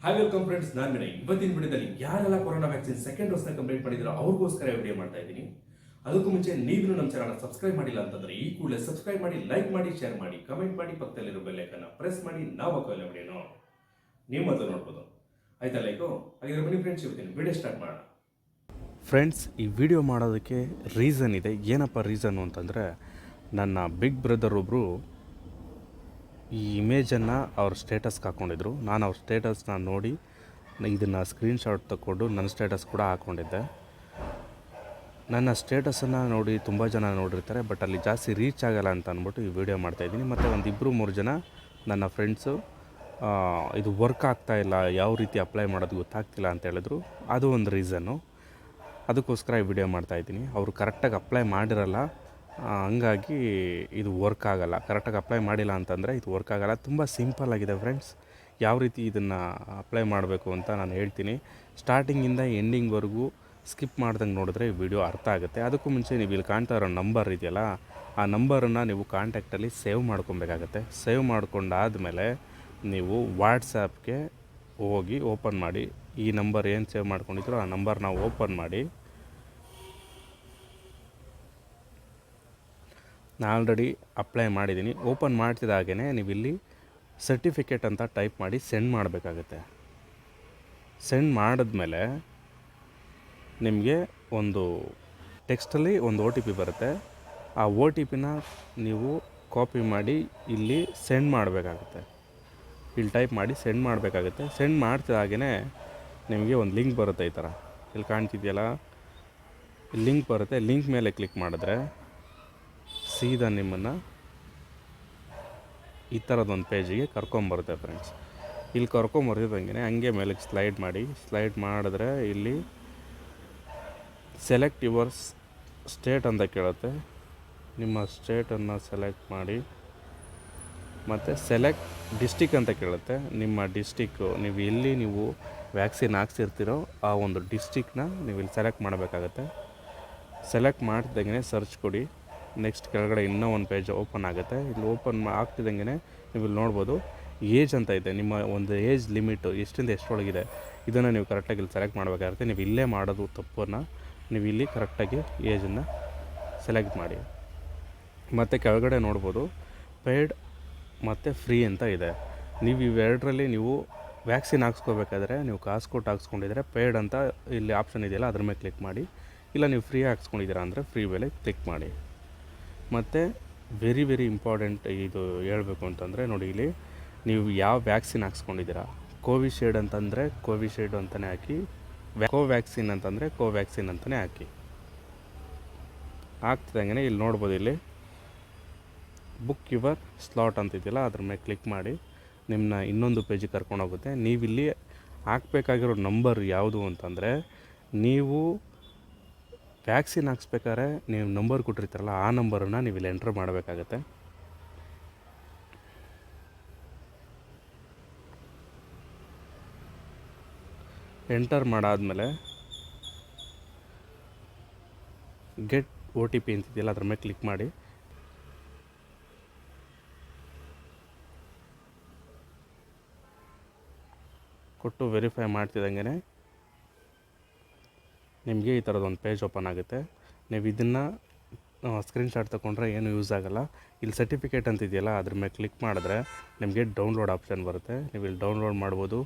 Hi welcome friends, ನಾನು ವಿನಯ್. ಇವತ್ತಿನ ವಿಡಿಯೋದಲ್ಲಿ ಯಾರೆಲ್ಲ ಕೊರೋನಾ ವ್ಯಾಕ್ಸಿನ್ ಸೆಕೆಂಡ್ ಡೋಸ್ನ ಕಂಪ್ಲೀಟ್ ಮಾಡಿದ್ರು ಅವ್ರಿಗೋಸ್ಕರ ವಿಡಿಯೋ ಮಾಡ್ತಾ ಇದ್ದೀನಿ. ಅದಕ್ಕೂ ಮುಂಚೆ ನೀವು ನಮ್ಮ ಚಾನಲ್ ಸಬ್ಸ್ಕ್ರೈಬ್ ಮಾಡಿಲ್ಲ ಅಂತಂದ್ರೆ ಈ ಕೂಡಲೇ ಸಬ್ಸ್ಕ್ರೈಬ್ ಮಾಡಿ, ಲೈಕ್ ಮಾಡಿ, ಶೇರ್ ಮಾಡಿ, ಕಮೆಂಟ್ ಮಾಡಿ, ಪಕ್ಕದಲ್ಲಿರೋ ಬೆಲ್ ಐಕನ್ನ ಪ್ರೆಸ್ ಮಾಡಿ. ನಾವು ಹಾಕೋ ವಿಡಿಯೋನು ನೀವು ಮೊದಲು ನೋಡ್ಬೋದು. ಆಯ್ತಾ ಲೈಕು? ಹಾಗಿದ್ರೆ ಬನ್ನಿ ಫ್ರೆಂಡ್ಸ್, ಇವತ್ತಿನ ವಿಡಿಯೋ ಸ್ಟಾರ್ಟ್ ಮಾಡೋಣ. ಫ್ರೆಂಡ್ಸ್, ಈ ವಿಡಿಯೋ ಮಾಡೋದಕ್ಕೆ ರೀಸನ್ ಇದೆ. ಏನಪ್ಪ ರೀಸನ್ನು ಅಂತಂದರೆ, ನನ್ನ ಬಿಗ್ ಬ್ರದರ್ ಒಬ್ಬರು ಈ ಇಮೇಜನ್ನು ಅವ್ರ ಸ್ಟೇಟಸ್ಗೆ ಹಾಕ್ಕೊಂಡಿದ್ರು. ನಾನು ಅವ್ರ ಸ್ಟೇಟಸ್ನ ನೋಡಿ ಇದನ್ನು ಸ್ಕ್ರೀನ್ಶಾಟ್ ತಗೊಂಡು ನನ್ನ ಸ್ಟೇಟಸ್ ಕೂಡ ಹಾಕ್ಕೊಂಡಿದ್ದೆ. ನನ್ನ ಸ್ಟೇಟಸನ್ನು ನೋಡಿ ತುಂಬ ಜನ ನೋಡಿರ್ತಾರೆ, ಬಟ್ ಅಲ್ಲಿ ಜಾಸ್ತಿ ರೀಚ್ ಆಗಲ್ಲ ಅಂತ ಅಂದ್ಬಿಟ್ಟು ಈ ವಿಡಿಯೋ ಮಾಡ್ತಾಯಿದ್ದೀನಿ. ಮತ್ತು ಒಂದು 2-3 ಜನ ನನ್ನ ಫ್ರೆಂಡ್ಸು ಇದು ವರ್ಕ್ ಆಗ್ತಾಯಿಲ್ಲ, ಯಾವ ರೀತಿ ಅಪ್ಲೈ ಮಾಡೋದು ಗೊತ್ತಾಗ್ತಿಲ್ಲ ಅಂತ ಹೇಳಿದ್ರು. ಅದು ಒಂದು ರೀಸನ್ನು. ಅದಕ್ಕೋಸ್ಕರ ಈ ವಿಡಿಯೋ ಮಾಡ್ತಾಯಿದ್ದೀನಿ. ಅವರು ಕರೆಕ್ಟಾಗಿ ಅಪ್ಲೈ ಮಾಡಿರಲ್ಲ, ಹಂಗಾಗಿ ಇದು ವರ್ಕ್ ಆಗೋಲ್ಲ. ಕರೆಕ್ಟಾಗಿ ಅಪ್ಲೈ ಮಾಡಿಲ್ಲ ಅಂತಂದರೆ ಇದು ವರ್ಕ್ ಆಗೋಲ್ಲ. ತುಂಬ ಸಿಂಪಲ್ ಆಗಿದೆ ಫ್ರೆಂಡ್ಸ್. ಯಾವ ರೀತಿ ಇದನ್ನು ಅಪ್ಲೈ ಮಾಡಬೇಕು ಅಂತ ನಾನು ಹೇಳ್ತೀನಿ. ಸ್ಟಾರ್ಟಿಂಗಿಂದ ಎಂಡಿಂಗ್ವರೆಗೂ ಸ್ಕಿಪ್ ಮಾಡ್ದಂಗೆ ನೋಡಿದ್ರೆ ಈ ವಿಡಿಯೋ ಅರ್ಥ ಆಗುತ್ತೆ. ಅದಕ್ಕೂ ಮುಂಚೆ ನೀವು ಇಲ್ಲಿ ಕಾಣ್ತಾ ಇರೋ ನಂಬರ್ ಇದೆಯಲ್ಲ, ಆ ನಂಬರನ್ನು ನೀವು ಕಾಂಟ್ಯಾಕ್ಟಲ್ಲಿ ಸೇವ್ ಮಾಡ್ಕೊಬೇಕಾಗತ್ತೆ. ಸೇವ್ ಮಾಡ್ಕೊಂಡಾದಮೇಲೆ ನೀವು ವಾಟ್ಸಾಪ್ಗೆ ಹೋಗಿ ಓಪನ್ ಮಾಡಿ, ಈ ನಂಬರ್ ಏನು ಸೇವ್ ಮಾಡ್ಕೊಂಡಿದ್ರು ಆ ನಂಬರ್ನ ಓಪನ್ ಮಾಡಿ. ನಾನು ಆಲ್ರೆಡಿ ಅಪ್ಲೈ ಮಾಡಿದ್ದೀನಿ. ಓಪನ್ ಮಾಡ್ತಿದ್ದಾಗೇ ನೀವು ಇಲ್ಲಿ ಸರ್ಟಿಫಿಕೇಟ್ ಅಂತ ಟೈಪ್ ಮಾಡಿ ಸೆಂಡ್ ಮಾಡಬೇಕಾಗತ್ತೆ. ಸೆಂಡ್ ಮಾಡಿದ್ಮೇಲೆ ನಿಮಗೆ ಒಂದು ಟೆಕ್ಸ್ಟಲ್ಲಿ ಒಂದು OTP ಬರುತ್ತೆ. ಆ OTPನ ನೀವು ಕಾಪಿ ಮಾಡಿ ಇಲ್ಲಿ ಸೆಂಡ್ ಮಾಡಬೇಕಾಗತ್ತೆ. ಇಲ್ಲಿ ಟೈಪ್ ಮಾಡಿ ಸೆಂಡ್ ಮಾಡಬೇಕಾಗುತ್ತೆ. ಸೆಂಡ್ ಮಾಡ್ತಿದ್ದಾಗೇ ನಿಮಗೆ ಒಂದು ಲಿಂಕ್ ಬರುತ್ತೆ. ಈ ಥರ ಇಲ್ಲಿ ಕಾಣ್ತಿದೆಯಲ್ಲ, ಲಿಂಕ್ ಬರುತ್ತೆ. ಲಿಂಕ್ ಮೇಲೆ ಕ್ಲಿಕ್ ಮಾಡಿದ್ರೆ ಸೀದಾ ನಿಮ್ಮನ್ನು ಈ ಥರದೊಂದು ಪೇಜಿಗೆ ಕರ್ಕೊಂಬರುತ್ತೆ ಫ್ರೆಂಡ್ಸ್. ಇಲ್ಲಿ ಕರ್ಕೊಂಬರ್ತಿದ್ದಂಗೆ ಹಂಗೆ ಮೇಲಕ್ಕೆ ಸ್ಲೈಡ್ ಮಾಡಿ. ಸ್ಲೈಡ್ ಮಾಡಿದ್ರೆ ಇಲ್ಲಿ ಸೆಲೆಕ್ಟ್ ಯುವರ್ ಸ್ಟೇಟ್ ಅಂತ ಕೇಳುತ್ತೆ. ನಿಮ್ಮ ಸ್ಟೇಟನ್ನು ಸೆಲೆಕ್ಟ್ ಮಾಡಿ. ಮತ್ತು ಸೆಲೆಕ್ಟ್ ಡಿಸ್ಟಿಕ್ ಅಂತ ಕೇಳುತ್ತೆ. ನಿಮ್ಮ ಡಿಸ್ಟಿಕ್ಕು, ನೀವು ಎಲ್ಲಿ ನೀವು ವ್ಯಾಕ್ಸಿನ್ ಹಾಕ್ಸಿರ್ತೀರೋ ಆ ಒಂದು ಡಿಸ್ಟಿಕ್ನ ನೀವು ಇಲ್ಲಿ ಸೆಲೆಕ್ಟ್ ಮಾಡಬೇಕಾಗತ್ತೆ. ಸೆಲೆಕ್ಟ್ ಮಾಡ್ತಿದ್ದಂಗೆ ಸರ್ಚ್ ಕೊಡಿ. ನೆಕ್ಸ್ಟ್ ಕೆಳಗಡೆ ಇನ್ನೂ ಒಂದು ಪೇಜ್ ಓಪನ್ ಆಗುತ್ತೆ. ಇಲ್ಲಿ ಓಪನ್ ಆಗ್ತಿದ್ದಂಗೆ ನೀವು ಇಲ್ಲಿ ನೋಡ್ಬೋದು ಏಜ್ ಅಂತ ಇದೆ. ನಿಮ್ಮ ಒಂದು ಏಜ್ ಲಿಮಿಟು ಎಷ್ಟರಿಂದ ಎಷ್ಟರೊಳಗಿದೆ ಇದನ್ನು ನೀವು ಕರೆಕ್ಟಾಗಿ ಇಲ್ಲಿ ಸೆಲೆಕ್ಟ್ ಮಾಡಬೇಕಾಗುತ್ತೆ. ನೀವು ಇಲ್ಲೇ ಮಾಡೋದು ತಪ್ಪನ್ನು ನೀವು ಇಲ್ಲಿ ಕರೆಕ್ಟಾಗಿ ಏಜನ್ನು ಸೆಲೆಕ್ಟ್ ಮಾಡಿ. ಮತ್ತು ಕೆಳಗಡೆ ನೋಡ್ಬೋದು ಪೇಯ್ಡ್ ಮತ್ತು ಫ್ರೀ ಅಂತ ಇದೆ. ನೀವು ಇವೆರಡರಲ್ಲಿ ನೀವು ವ್ಯಾಕ್ಸಿನ್ ಹಾಕ್ಸ್ಕೋಬೇಕಾದ್ರೆ ನೀವು ಕಾಸು ಕೊಟ್ಟು ಹಾಕ್ಸ್ಕೊಂಡಿದ್ರೆ ಪೇಯ್ಡ್ ಅಂತ ಇಲ್ಲಿ ಆಪ್ಷನ್ ಇದೆಯಲ್ಲ, ಅದ್ರ ಮೇಲೆ ಕ್ಲಿಕ್ ಮಾಡಿ. ಇಲ್ಲ ನೀವು ಫ್ರೀ ಹಾಕ್ಸ್ಕೊಂಡಿದ್ದೀರಾ ಅಂದರೆ ಫ್ರೀ ಮೇಲೆ ಕ್ಲಿಕ್ ಮಾಡಿ. ಮತ್ತು ವೆರಿ ಇಂಪಾರ್ಟೆಂಟ್ ಇದು ಹೇಳಬೇಕು ಅಂತಂದರೆ, ನೋಡಿ ಇಲ್ಲಿ ನೀವು ಯಾವ ವ್ಯಾಕ್ಸಿನ್ ಹಾಕ್ಸ್ಕೊಂಡಿದ್ದೀರಾ. ಕೋವಿಶೀಲ್ಡ್ ಅಂತಂದರೆ ಕೋವಿಶೀಲ್ಡ್ ಅಂತಲೇ ಹಾಕಿ, ಕೋವ್ಯಾಕ್ಸಿನ್ ಅಂತಂದರೆ ಕೋವ್ಯಾಕ್ಸಿನ್ ಅಂತಲೇ ಹಾಕಿ. ಹಾಕ್ತಿದ್ದಂಗೆ ಇಲ್ಲಿ ನೋಡ್ಬೋದು, ಇಲ್ಲಿ ಬುಕ್ ಯುವರ್ ಸ್ಲಾಟ್ ಅಂತಿದೆಯಲ್ಲ, ಅದ್ರ ಮೇಲೆ ಕ್ಲಿಕ್ ಮಾಡಿ ನಿಮ್ಮನ್ನ ಇನ್ನೊಂದು ಪೇಜಿಗೆ ಕರ್ಕೊಂಡೋಗುತ್ತೆ. ನೀವಿಲ್ಲಿ ಹಾಕಬೇಕಾಗಿರೋ ನಂಬರ್ ಯಾವುದು ಅಂತಂದರೆ, ನೀವು ವ್ಯಾಕ್ಸಿನ್ ಹಾಕ್ಸ್ಬೇಕಾದ್ರೆ ನೀವು ನಂಬರ್ ಕೊಟ್ಟಿರ್ತಾರಲ್ಲ ಆ ನಂಬರನ್ನು ನೀವು ಇಲ್ಲಿ ಎಂಟ್ರ್ ಮಾಡಬೇಕಾಗತ್ತೆ. ಎಂಟರ್ ಮಾಡಾದಮೇಲೆ ಗೆಟ್ OTP ಅಂತಿದೆಯಲ್ಲ, ಅದ್ರ ಮೇಲೆ ಕ್ಲಿಕ್ ಮಾಡಿ. ಕೊಟ್ಟು ವೆರಿಫೈ ಮಾಡ್ತಿದ್ದಂಗೆ ನಿಮಗೆ ಈ ಥರದೊಂದು ಪೇಜ್ ಓಪನ್ ಆಗುತ್ತೆ. ನೀವು ಇದನ್ನು ಸ್ಕ್ರೀನ್ಶಾಟ್ ತೊಗೊಂಡ್ರೆ ಏನು ಯೂಸ್ ಆಗೋಲ್ಲ. ಇಲ್ಲಿ ಸರ್ಟಿಫಿಕೇಟ್ ಅಂತಿದೆಯಲ್ಲ, ಅದ್ರ ಮೇಲೆ ಕ್ಲಿಕ್ ಮಾಡಿದ್ರೆ ನಿಮಗೆ ಡೌನ್ಲೋಡ್ ಆಪ್ಷನ್ ಬರುತ್ತೆ. ನೀವು ಇಲ್ಲಿ ಡೌನ್ಲೋಡ್ ಮಾಡ್ಬೋದು.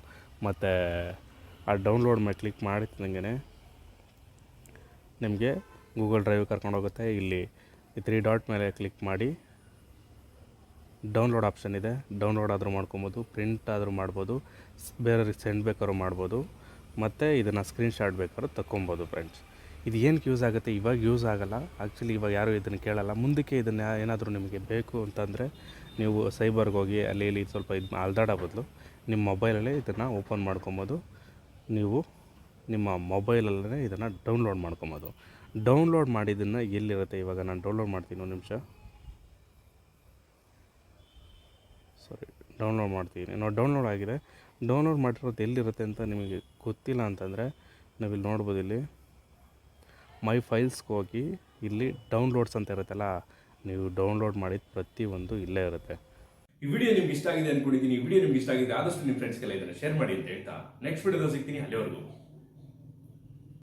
ಮತ್ತು ಆ ಡೌನ್ಲೋಡ್ ಮೇಲೆ ಕ್ಲಿಕ್ ಮಾಡ್ತಿದ್ದಂಗೆ ನಿಮಗೆ ಗೂಗಲ್ ಡ್ರೈವ್ ಕರ್ಕೊಂಡೋಗುತ್ತೆ. ಇಲ್ಲಿ ಈ 3 ಡಾಟ್ ಮೇಲೆ ಕ್ಲಿಕ್ ಮಾಡಿ ಡೌನ್ಲೋಡ್ ಆಪ್ಷನ್ ಇದೆ. ಡೌನ್ಲೋಡ್ ಆದರೂ ಮಾಡ್ಕೊಬೋದು, ಪ್ರಿಂಟ್ ಆದರೂ ಮಾಡ್ಬೋದು, ಬೇರೆಯವ್ರಿಗೆ ಸೆಂಡ್ ಬೇಕಾದ್ರೂ ಮಾಡ್ಬೋದು. ಮತ್ತು ಇದನ್ನು ಸ್ಕ್ರೀನ್ಶಾಟ್ ಬೇಕಾದ್ರೂ ತಗೊಬೋದು ಫ್ರೆಂಡ್ಸ್. ಇದು ಏನಕ್ಕೆ ಯೂಸ್ ಆಗುತ್ತೆ, ಇವಾಗ ಯೂಸ್ ಆಗೋಲ್ಲ. ಆ್ಯಕ್ಚುಲಿ ಇವಾಗ ಯಾರೂ ಇದನ್ನು ಕೇಳಲ್ಲ. ಮುಂದಕ್ಕೆ ಇದನ್ನು ಏನಾದರೂ ನಿಮಗೆ ಬೇಕು ಅಂತಂದರೆ ನೀವು ಸೈಬರ್ಗೆ ಹೋಗಿ ಅಲ್ಲಿ ಇಲ್ಲಿ ಸ್ವಲ್ಪ ಇದು ಅಲ್ದಾಡೋ ಬದಲು ನಿಮ್ಮ ಮೊಬೈಲಲ್ಲೇ ಇದನ್ನು ಓಪನ್ ಮಾಡ್ಕೊಬೋದು. ನೀವು ನಿಮ್ಮ ಮೊಬೈಲಲ್ಲೇ ಇದನ್ನು ಡೌನ್ಲೋಡ್ ಮಾಡ್ಕೊಬೋದು. ಡೌನ್ಲೋಡ್ ಮಾಡಿದ್ದನ್ನು ಎಲ್ಲಿರುತ್ತೆ, ಇವಾಗ ನಾನು ಡೌನ್ಲೋಡ್ ಮಾಡ್ತೀನಿ, ಒಂದು ನಿಮಿಷ. ಡೌನ್ಲೋಡ್ ಮಾಡ್ತೀನಿ. ನಾವು ಡೌನ್ಲೋಡ್ ಆಗಿದೆ. ಡೌನ್ಲೋಡ್ ಮಾಡಿರೋದು ಎಲ್ಲಿರುತ್ತೆ ಅಂತ ನಿಮಗೆ ಗೊತ್ತಿಲ್ಲ ಅಂತಂದರೆ ನಾವಿಲ್ಲಿ ನೋಡ್ಬೋದು. ಇಲ್ಲಿ ಮೈ ಫೈಲ್ಸ್ಗೆ ಹೋಗಿ ಇಲ್ಲಿ ಡೌನ್ಲೋಡ್ಸ್ ಅಂತ ಇರುತ್ತಲ್ಲ, ನೀವು ಡೌನ್ಲೋಡ್ ಮಾಡಿದ ಪ್ರತಿಯೊಂದು ಇಲ್ಲೇ ಇರುತ್ತೆ. ಈ ವಿಡಿಯೋ ನಿಮ್ಗೆ ಇಷ್ಟ ಆಗಿದೆ ಅನ್ಕೊಂಡಿದ್ದೀನಿ. ಈ ವಿಡಿಯೋ ನಿಮ್ಗೆ ಇಷ್ಟ ಆಗಿದೆ ಆದಷ್ಟು ನಿಮ್ಮ ಫ್ರೆಂಡ್ಸ್ಗೆಲ್ಲ ಇದನ್ನು ಶೇರ್ ಮಾಡಿ ಅಂತ ಹೇಳ್ತಾ ನೆಕ್ಸ್ಟ್ ವಿಡಿಯೋದಲ್ಲಿ ಸಿಗ್ತೀನಿ. ಅಲ್ಲಿವರೆಗೂ